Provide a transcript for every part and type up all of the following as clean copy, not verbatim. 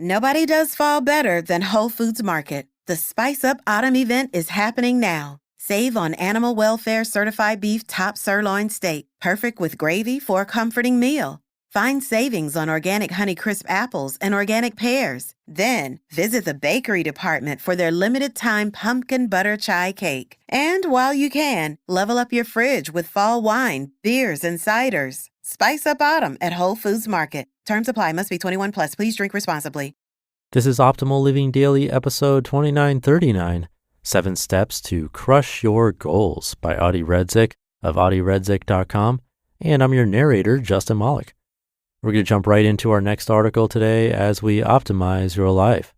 Nobody does fall better than Whole Foods Market. The Spice Up Autumn event is happening now. Save on animal welfare certified beef top sirloin steak, perfect with gravy for a comforting meal. Find savings on organic Honeycrisp apples and organic pears. Then visit the bakery department for their limited time pumpkin butter chai cake. And while you can, level up your fridge with fall wine, beers, and ciders. Spice Up Autumn at Whole Foods Market. Terms apply. Must be 21 plus. Please drink responsibly. This is Optimal Living Daily, episode 2939, 7 Steps to Crush Your Goals by Adi Redzic of adiredzic.com. And I'm your narrator, Justin Malik. We're going to jump right into our next article today as we optimize your life.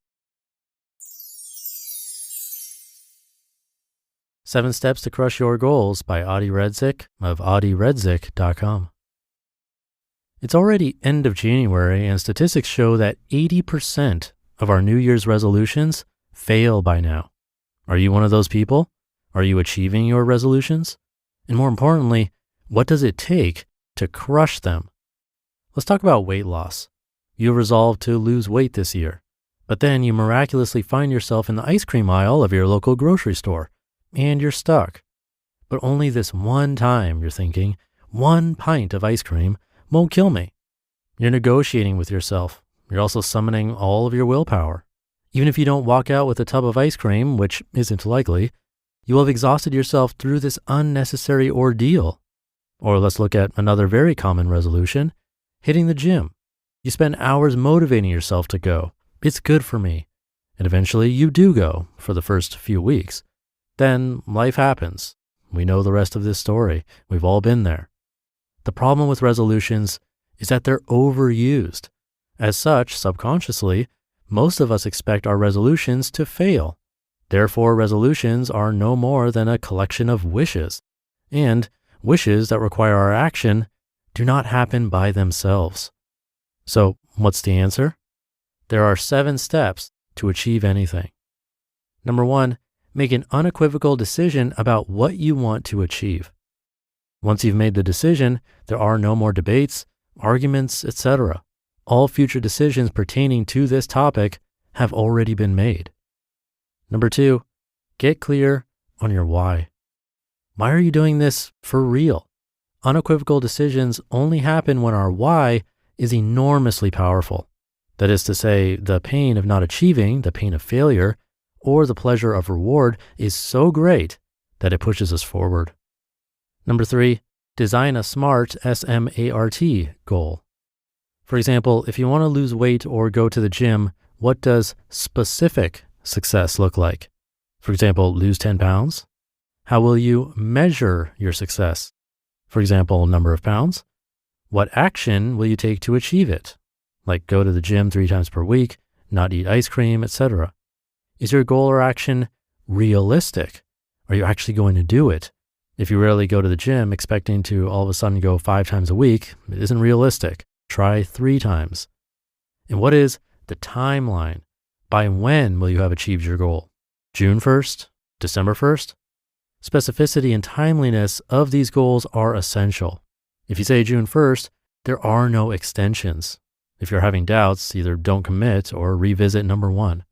7 Steps to Crush Your Goals by Adi Redzic of adiredzic.com. It's already end of January, and statistics show that 80% of our New Year's resolutions fail by now. Are you one of those people? Are you achieving your resolutions? And more importantly, what does it take to crush them? Let's talk about weight loss. You resolved to lose weight this year, but then you miraculously find yourself in the ice cream aisle of your local grocery store, and you're stuck. But only this one time you're thinking, 1 pint of ice cream won't kill me. You're negotiating with yourself. You're also summoning all of your willpower. Even if you don't walk out with a tub of ice cream, which isn't likely, you will have exhausted yourself through this unnecessary ordeal. Or let's look at another very common resolution, hitting the gym. You spend hours motivating yourself to go. It's good for me. And eventually you do go for the first few weeks. Then life happens. We know the rest of this story. We've all been there. The problem with resolutions is that they're overused. As such, subconsciously, most of us expect our resolutions to fail. Therefore, resolutions are no more than a collection of wishes. And wishes that require our action do not happen by themselves. So, what's the answer? There are 7 steps to achieve anything. Number 1, make an unequivocal decision about what you want to achieve. Once you've made the decision, there are no more debates, arguments, etc. All future decisions pertaining to this topic have already been made. Number 2, get clear on your why. Why are you doing this for real? Unequivocal decisions only happen when our why is enormously powerful. That is to say, the pain of not achieving, the pain of failure, or the pleasure of reward is so great that it pushes us forward. Number 3, design a SMART, S-M-A-R-T goal. For example, if you want to lose weight or go to the gym, what does specific success look like? For example, lose 10 pounds. How will you measure your success? For example, number of pounds. What action will you take to achieve it? Like go to the gym 3 times per week, not eat ice cream, etc. Is your goal or action realistic? Are you actually going to do it? If you rarely go to the gym expecting to all of a sudden go 5 times a week, it isn't realistic. Try 3 times. And what is the timeline? By when will you have achieved your goal? June 1st? December 1st? Specificity and timeliness of these goals are essential. If you say June 1st, there are no extensions. If you're having doubts, either don't commit or revisit number 1.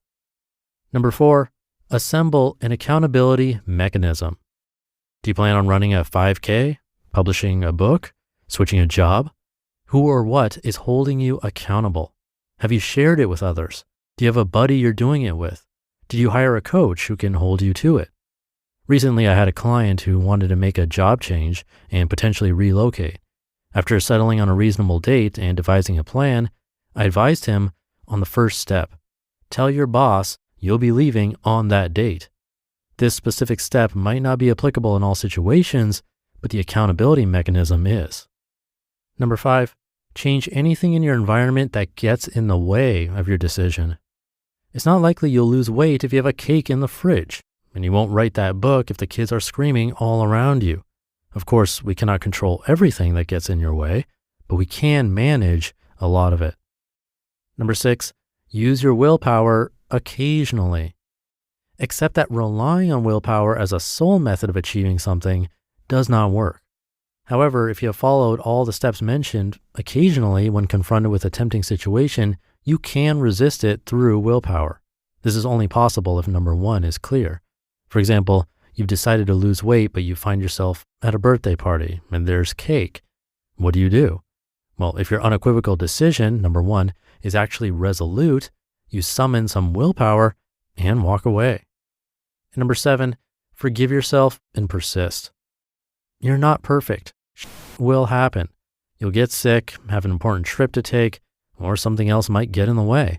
Number 4, assemble an accountability mechanism. Do you plan on running a 5K, publishing a book, switching a job? Who or what is holding you accountable? Have you shared it with others? Do you have a buddy you're doing it with? Did you hire a coach who can hold you to it? Recently, I had a client who wanted to make a job change and potentially relocate. After settling on a reasonable date and devising a plan, I advised him on the first step. Tell your boss you'll be leaving on that date. This specific step might not be applicable in all situations, but the accountability mechanism is. Number 5, change anything in your environment that gets in the way of your decision. It's not likely you'll lose weight if you have a cake in the fridge, and you won't write that book if the kids are screaming all around you. Of course, we cannot control everything that gets in your way, but we can manage a lot of it. Number 6, use your willpower occasionally. Accept that relying on willpower as a sole method of achieving something does not work. However, if you have followed all the steps mentioned, occasionally when confronted with a tempting situation, you can resist it through willpower. This is only possible if number one is clear. For example, you've decided to lose weight, but you find yourself at a birthday party and there's cake. What do? Well, if your unequivocal decision, number one, is actually resolute, you summon some willpower and walk away. And number 7, forgive yourself and persist. You're not perfect. Shit will happen. You'll get sick, have an important trip to take, or something else might get in the way.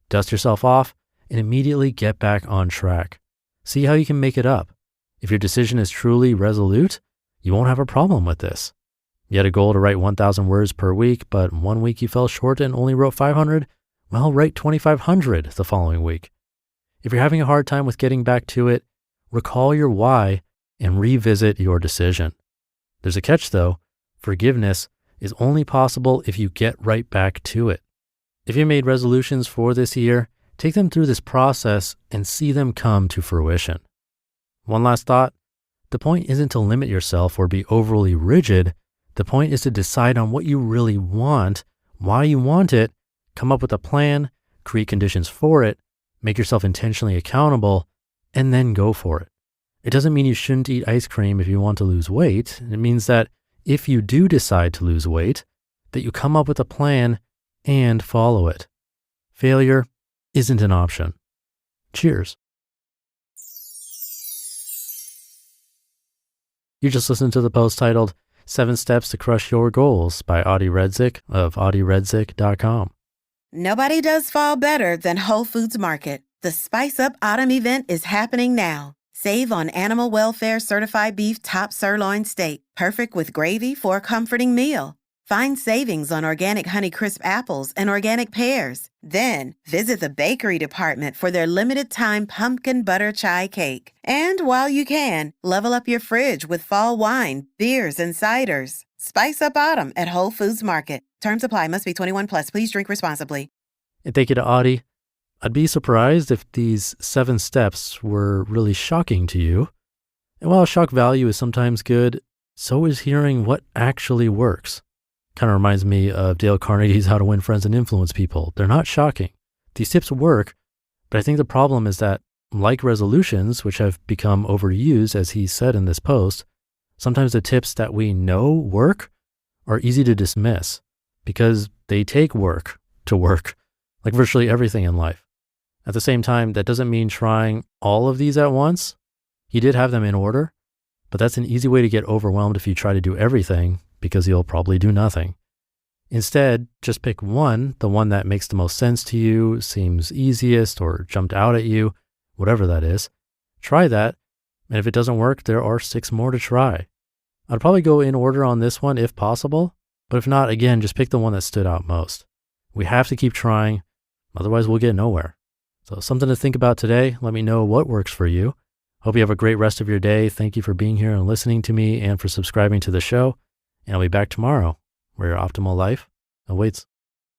Dust yourself off and immediately get back on track. See how you can make it up. If your decision is truly resolute, you won't have a problem with this. You had a goal to write 1,000 words per week, but one week you fell short and only wrote 500? Well, write 2,500 the following week. If you're having a hard time with getting back to it, recall your why and revisit your decision. There's a catch though. Forgiveness is only possible if you get right back to it. If you made resolutions for this year, take them through this process and see them come to fruition. One last thought. The point isn't to limit yourself or be overly rigid. The point is to decide on what you really want, why you want it, come up with a plan, create conditions for it, make yourself intentionally accountable, and then go for it. It doesn't mean you shouldn't eat ice cream if you want to lose weight. It means that if you do decide to lose weight, that you come up with a plan and follow it. Failure isn't an option. Cheers. You just listened to the post titled 7 Steps to Crush Your Goals by Redzic of audieredzic.com. Nobody does fall better than Whole Foods Market. The Spice Up Autumn event is happening now. Save on animal welfare certified beef top sirloin steak, perfect with gravy for a comforting meal. Find savings on organic Honeycrisp apples and organic pears. Then visit the bakery department for their limited time pumpkin butter chai cake. And while you can, level up your fridge with fall wine, beers, and ciders. Spice up autumn at Whole Foods Market. Terms apply. Must be 21 plus. Please drink responsibly. And thank you to Audie. I'd be surprised if these 7 steps were really shocking to you. And while shock value is sometimes good, so is hearing what actually works. Kind of reminds me of Dale Carnegie's How to Win Friends and Influence People. They're not shocking. These tips work, but I think the problem is that, like resolutions, which have become overused, as he said in this post, sometimes the tips that we know work are easy to dismiss because they take work to work, like virtually everything in life. At the same time, that doesn't mean trying all of these at once. He did have them in order, but that's an easy way to get overwhelmed if you try to do everything, because you'll probably do nothing. Instead, just pick one, the one that makes the most sense to you, seems easiest, or jumped out at you, whatever that is. Try that, and if it doesn't work, there are 6 more to try. I'd probably go in order on this one if possible, but if not, again, just pick the one that stood out most. We have to keep trying, otherwise we'll get nowhere. So something to think about today. Let me know what works for you. Hope you have a great rest of your day. Thank you for being here and listening to me and for subscribing to the show. And I'll be back tomorrow where your optimal life awaits.